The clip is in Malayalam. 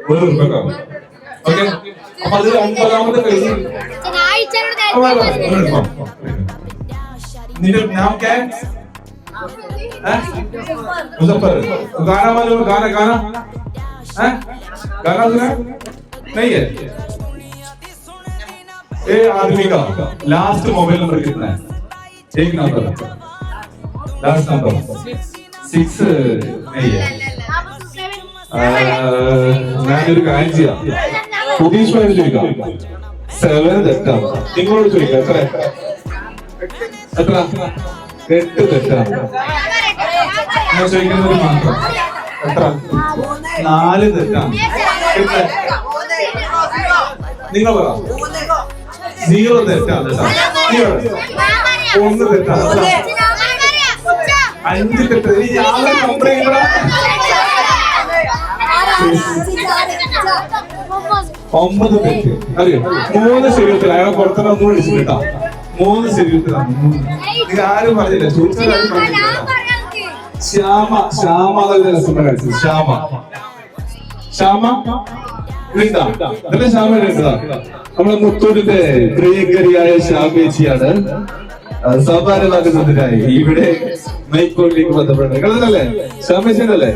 ഓക്കെ, അപ്പൊ അത് 9ാമത്തെ പേജ്. നിന്റെ നാം ക്യാ मुजफ्फर गाना वाले गाना गाना है, गाना सुना नहीं है? ए आदमी का लास्ट मोबाइल नंबर कितना है? एक नंबर, लास्ट नंबर 6 नहीं है. ഞാനൊരു കാര്യം ചെയ്യാം, സുധീഷ് ചോദിക്കാം. 7 തെറ്റാണ്. നിങ്ങളോട് ചോദിക്കാം എത്ര എത്ര 8 തെറ്റാണ്. ഞാൻ ചോദിക്കുന്നത് മാത്രം എത്ര? 4 തെറ്റാണ്. നിങ്ങൾ പറ. 0 തെറ്റാണ്. 1 തെറ്റാണ്. 5 തെറ്റ്. ഇനി യാതൊരു കംപ്ലൈന്റ് 9 തെറ്റ്. അറിയോ? 3 ശരീരത്തിൽ അയാളെ പുറത്തുനിന്ന് ഒന്നും വിളിച്ചിട്ടാ. 3 ശരീരത്തിലാണ്. ഇത് ആരും പറഞ്ഞില്ല, ചോദിച്ചാലും പറഞ്ഞില്ല. ശ്യാമ, ശ്യാമ രസം കഴിച്ചത്. ശ്യാമ, ശ്യാമ ഇതാ ഇതല്ലേ ശ്യാമ ഇതാ. നമ്മളെ മുത്തൂരിന്റെ പ്രിയങ്കരിയായ ശ്യാമേച്ചിയാണ് സമ്മാനമാകുന്നതിനായി ഇവിടെ മൈക്കോളിലേക്ക് ബന്ധപ്പെട്ടത്. കളല്ലേ ശ്യാമേച്ചിയല്ലേ?